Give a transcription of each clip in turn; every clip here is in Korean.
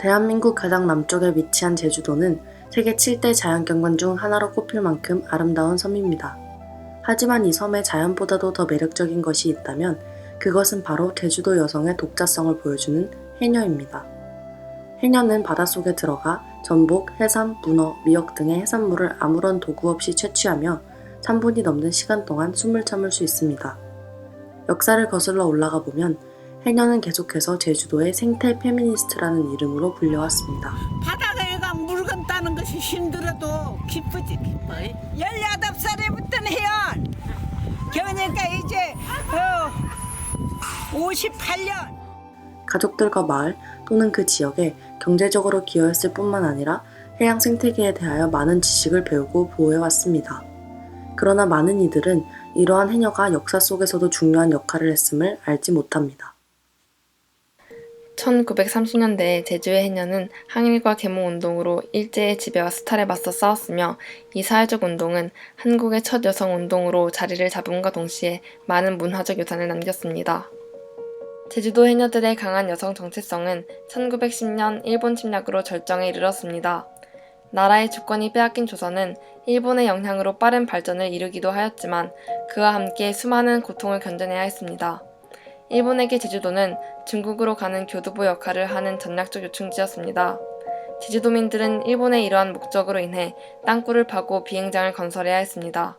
대한민국 가장 남쪽에 위치한 제주도는 세계 7대 자연경관 중 하나로 꼽힐 만큼 아름다운 섬입니다. 하지만 이 섬에 자연보다도 더 매력적인 것이 있다면 그것은 바로 제주도 여성의 독자성을 보여주는 해녀입니다. 해녀는 바닷속에 들어가 전복, 해삼, 문어, 미역 등의 해산물을 아무런 도구 없이 채취하며 3분이 넘는 시간 동안 숨을 참을 수 있습니다. 역사를 거슬러 올라가 보면 해녀는 계속해서 제주도의 생태 페미니스트라는 이름으로 불려왔습니다. 바다에 가 물건 따는 것이 힘들어도 기쁘지 기뻐. 18살에 해요. 그러니까 이제 58년. 가족들과 마을 또는 그 지역에 경제적으로 기여했을 뿐만 아니라 해양 생태계에 대하여 많은 지식을 배우고 보호해왔습니다. 그러나 많은 이들은 이러한 해녀가 역사 속에서도 중요한 역할을 했음을 알지 못합니다. 1930년대에 제주의 해녀는 항일과 계몽운동으로 일제의 지배와 수탈에 맞서 싸웠으며 이 사회적 운동은 한국의 첫 여성운동으로 자리를 잡음과 동시에 많은 문화적 유산을 남겼습니다. 제주도 해녀들의 강한 여성 정체성은 1910년 일본 침략으로 절정에 이르렀습니다. 나라의 주권이 빼앗긴 조선은 일본의 영향으로 빠른 발전을 이루기도 하였지만 그와 함께 수많은 고통을 견뎌내야 했습니다. 일본에게 제주도는 중국으로 가는 교두보 역할을 하는 전략적 요충지였습니다. 제주도민들은 일본의 이러한 목적으로 인해 땅굴을 파고 비행장을 건설해야 했습니다.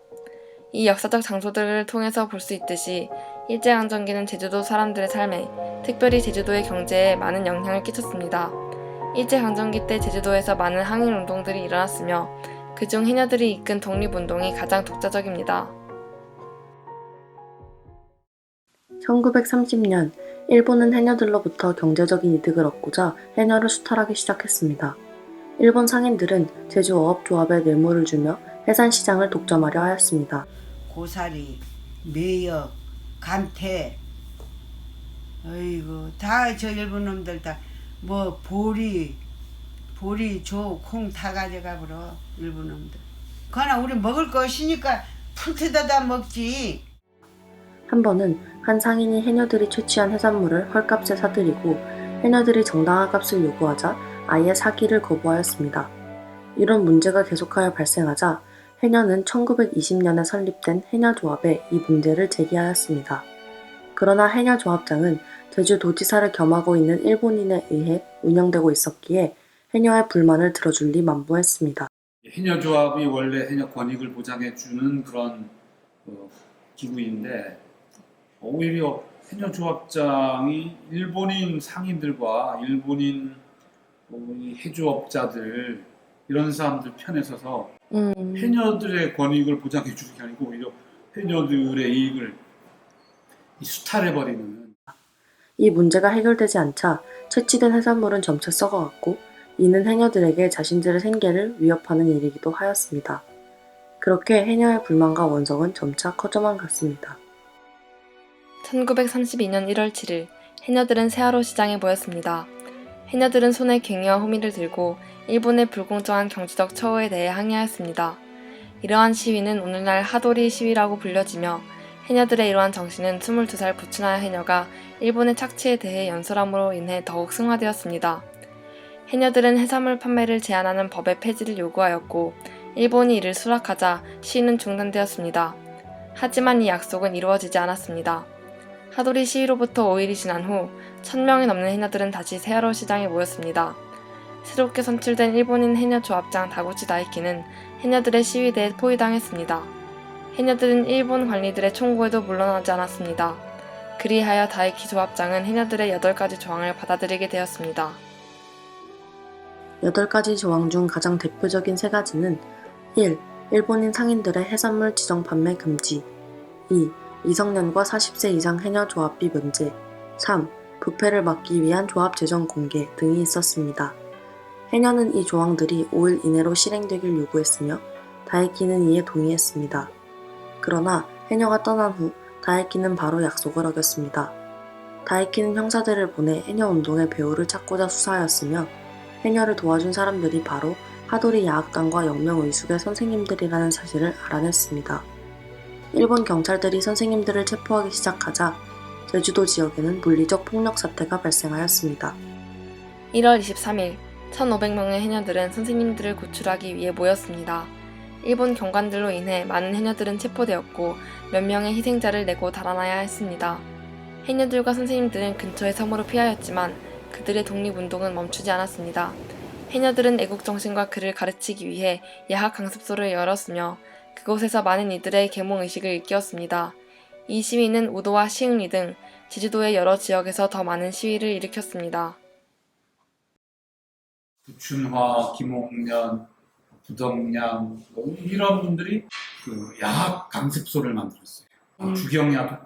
이 역사적 장소들을 통해서 볼 수 있듯이 일제강점기는 제주도 사람들의 삶에, 특별히 제주도의 경제에 많은 영향을 끼쳤습니다. 일제강점기 때 제주도에서 많은 항일운동들이 일어났으며 그중 해녀들이 이끈 독립운동이 가장 독자적입니다. 1930년 일본은 해녀들로부터 경제적인 이득을 얻고자 해녀를 수탈하기 시작했습니다. 일본 상인들은 제주어업조합에 뇌물을 주며 해산시장을 독점하려 하였습니다. 고사리, 매역, 감태, 어이구 다 저 일본 놈들 다 뭐 보리, 조, 콩 다 가져가 버려 일본 놈들. 그러나 우리 먹을 것이니까 풀트다다 먹지. 한 번은 한 상인이 해녀들이 채취한 해산물을 헐값에 사들이고 해녀들이 정당한 값을 요구하자 아예 사기를 거부하였습니다. 이런 문제가 계속하여 발생하자 해녀는 1920년에 설립된 해녀조합에 이 문제를 제기하였습니다. 그러나 해녀조합장은 제주도지사를 겸하고 있는 일본인에 의해 운영되고 있었기에 해녀의 불만을 들어줄 리 만무했습니다. 해녀조합이 원래 해녀 권익을 보장해주는 그런 기구인데 오히려 해녀조합장이 일본인 상인들과 일본인 해조업자들 이런 사람들 편에 서서 해녀들의 권익을 보장해주는 게 아니고 오히려 해녀들의 이익을 수탈해버리는. 이 문제가 해결되지 않자 채취된 해산물은 점차 썩어갔고 이는 해녀들에게 자신들의 생계를 위협하는 일이기도 하였습니다. 그렇게 해녀의 불만과 원성은 점차 커져만 갔습니다. 1932년 1월 7일 해녀들은 세하로 시장에 모였습니다. 해녀들은 손에 괭이와 호미를 들고 일본의 불공정한 경제적 처우에 대해 항의하였습니다. 이러한 시위는 오늘날 하도리 시위라고 불려지며 해녀들의 이러한 정신은 22살 부츠나야 해녀가 일본의 착취에 대해 연설함으로 인해 더욱 승화되었습니다. 해녀들은 해산물 판매를 제한하는 법의 폐지를 요구하였고 일본이 이를 수락하자 시위는 중단되었습니다. 하지만 이 약속은 이루어지지 않았습니다. 하도리 시위로부터 5일이 지난 후 1000명이 넘는 해녀들은 다시 세하로 시장에 모였습니다. 새롭게 선출된 일본인 해녀 조합장 다구치 다이키는 해녀들의 시위대에 포위당했습니다. 해녀들은 일본 관리들의 총구에도 물러나지 않았습니다. 그리하여 다이키 조합장은 해녀들의 8가지 조항을 받아들이게 되었습니다. 8가지 조항 중 가장 대표적인 3가지는 1. 일본인 상인들의 해산물 지정 판매 금지 2. 미성년과 40세 이상 해녀 조합비 면제 3. 부패를 막기 위한 조합 재정 공개 등이 있었습니다. 해녀는 이 조항들이 5일 이내로 실행되길 요구했으며 다이키는 이에 동의했습니다. 그러나 해녀가 떠난 후 다이키는 바로 약속을 어겼습니다. 다이키는 형사들을 보내 해녀운동의 배후를 찾고자 수사하였으며 해녀를 도와준 사람들이 바로 하도리 야학단과 영명의숙의 선생님들이라는 사실을 알아냈습니다. 일본 경찰들이 선생님들을 체포하기 시작하자 제주도 지역에는 물리적 폭력 사태가 발생하였습니다. 1월 23일 1,500명의 해녀들은 선생님들을 구출하기 위해 모였습니다. 일본 경관들로 인해 많은 해녀들은 체포되었고 몇 명의 희생자를 내고 달아나야 했습니다. 해녀들과 선생님들은 근처의 섬으로 피하였지만 그들의 독립운동은 멈추지 않았습니다. 해녀들은 애국정신과 글을 가르치기 위해 야학 강습소를 열었으며 그곳에서 많은 이들의 계몽의식을 일깨웠습니다. 이 시위는 우도와 시흥리 등 제주도의 여러 지역에서 더 많은 시위를 일으켰습니다. 부춘화, 김홍련, 부덕량 이런 분들이 그 야학 강습소를 만들었어요. 주경야도.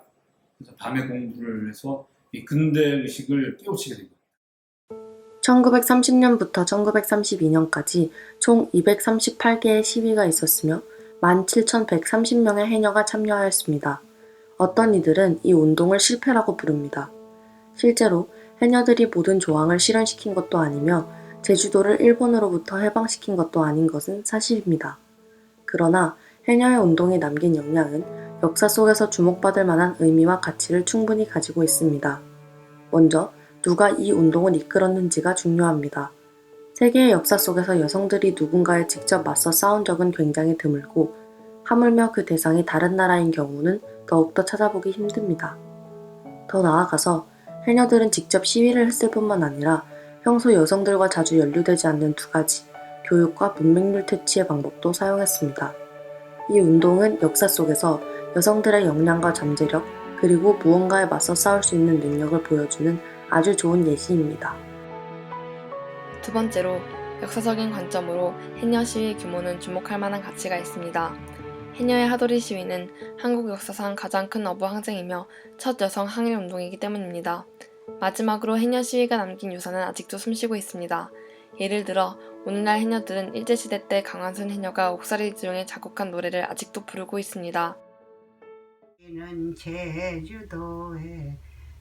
그래서 밤에 공부를 해서 이 근대 의식을 깨우치게 된 거예요. 1930년부터 1932년까지 총 238개의 시위가 있었으며 17,130명의 해녀가 참여하였습니다. 어떤 이들은 이 운동을 실패라고 부릅니다. 실제로 해녀들이 모든 조항을 실현시킨 것도 아니며 제주도를 일본으로부터 해방시킨 것도 아닌 것은 사실입니다. 그러나 해녀의 운동이 남긴 영향은 역사 속에서 주목받을 만한 의미와 가치를 충분히 가지고 있습니다. 먼저 누가 이 운동을 이끌었는지가 중요합니다. 세계의 역사 속에서 여성들이 누군가에 직접 맞서 싸운 적은 굉장히 드물고 하물며 그 대상이 다른 나라인 경우는 더욱더 찾아보기 힘듭니다. 더 나아가서 해녀들은 직접 시위를 했을 뿐만 아니라 평소 여성들과 자주 연루되지 않는 두 가지, 교육과 문맹률 퇴치의 방법도 사용했습니다. 이 운동은 역사 속에서 여성들의 역량과 잠재력, 그리고 무언가에 맞서 싸울 수 있는 능력을 보여주는 아주 좋은 예시입니다. 두 번째로 역사적인 관점으로 해녀 시위 규모는 주목할 만한 가치가 있습니다. 해녀의 하도리 시위는 한국 역사상 가장 큰 어부 항쟁이며 첫 여성 항일 운동이기 때문입니다. 마지막으로 해녀 시위가 남긴 유산은 아직도 숨쉬고 있습니다. 예를 들어 오늘날 해녀들은 일제시대 때 강한순 해녀가 옥살이 중에 작곡한 노래를 아직도 부르고 있습니다. 는 제주도에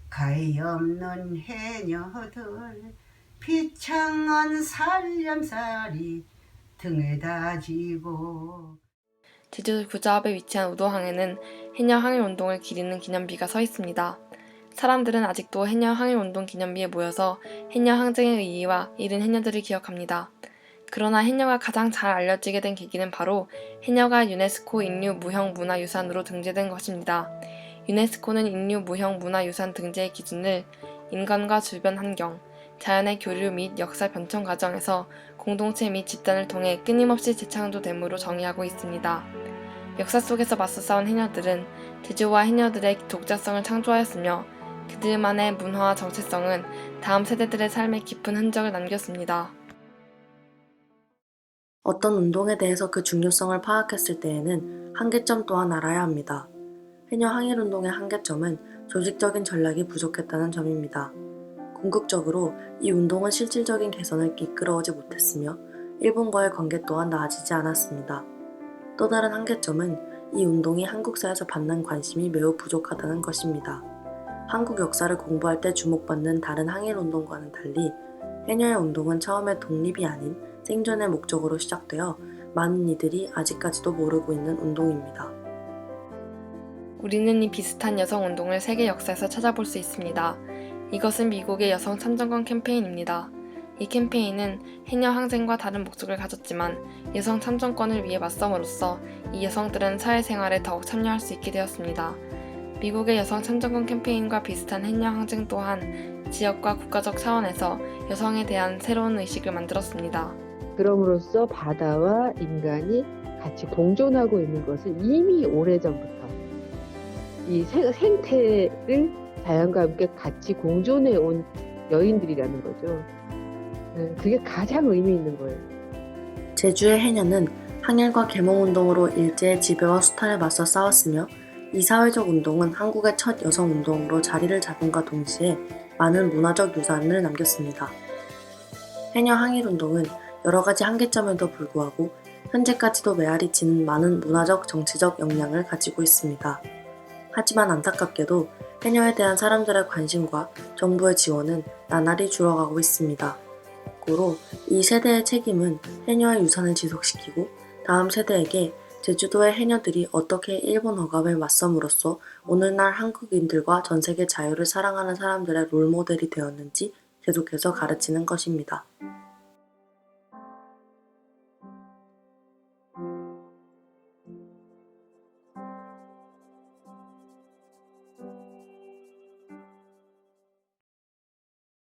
가히 없는 해녀들 비창한 살념살이 등에다 지고. 제주 부자읍에 위치한 우도항에는 해녀 항일운동을 기리는 기념비가 서 있습니다. 사람들은 아직도 해녀 항일운동 기념비에 모여서 해녀 항쟁의 의의와 잃은 해녀들을 기억합니다. 그러나 해녀가 가장 잘 알려지게 된 계기는 바로 해녀가 유네스코 인류 무형 문화유산으로 등재된 것입니다. 유네스코는 인류 무형 문화유산 등재의 기준을 인간과 주변 환경, 자연의 교류 및 역사 변천 과정에서 공동체 및 집단을 통해 끊임없이 재창조됨으로 정의하고 있습니다. 역사 속에서 맞서 싸운 해녀들은 제주와 해녀들의 독자성을 창조하였으며 그들만의 문화와 정체성은 다음 세대들의 삶에 깊은 흔적을 남겼습니다. 어떤 운동에 대해서 그 중요성을 파악했을 때에는 한계점 또한 알아야 합니다. 해녀 항일운동의 한계점은 조직적인 전략이 부족했다는 점입니다. 궁극적으로 이 운동은 실질적인 개선을 이끌어오지 못했으며 일본과의 관계 또한 나아지지 않았습니다. 또 다른 한계점은 이 운동이 한국사에서 받는 관심이 매우 부족하다는 것입니다. 한국 역사를 공부할 때 주목받는 다른 항일운동과는 달리 해녀의 운동은 처음에 독립이 아닌 생존의 목적으로 시작되어 많은 이들이 아직까지도 모르고 있는 운동입니다. 우리는 이 비슷한 여성운동을 세계 역사에서 찾아볼 수 있습니다. 이것은 미국의 여성 참정권 캠페인입니다. 이 캠페인은 해녀 항쟁과 다른 목적을 가졌지만 여성 참정권을 위해 맞섬으로써 이 여성들은 사회생활에 더욱 참여할 수 있게 되었습니다. 미국의 여성 참정권 캠페인과 비슷한 해녀 항쟁 또한 지역과 국가적 차원에서 여성에 대한 새로운 의식을 만들었습니다. 그럼으로써 바다와 인간이 같이 공존하고 있는 것을 이미 오래전부터 이 생태를 자연과 함께 같이 공존해 온 여인들이라는 거죠. 그게 가장 의미 있는 거예요. 제주의 해녀는 항일과 계몽운동으로 일제의 지배와 수탈에 맞서 싸웠으며 이 사회적 운동은 한국의 첫 여성운동으로 자리를 잡은과 동시에 많은 문화적 유산을 남겼습니다. 해녀 항일운동은 여러 가지 한계점에도 불구하고 현재까지도 메아리 치는 많은 문화적, 정치적 역량을 가지고 있습니다. 하지만 안타깝게도 해녀에 대한 사람들의 관심과 정부의 지원은 나날이 줄어가고 있습니다. 고로 이 세대의 책임은 해녀의 유산을 지속시키고 다음 세대에게 제주도의 해녀들이 어떻게 일본 억압에 맞섬으로써 오늘날 한국인들과 전세계 자유를 사랑하는 사람들의 롤모델이 되었는지 계속해서 가르치는 것입니다.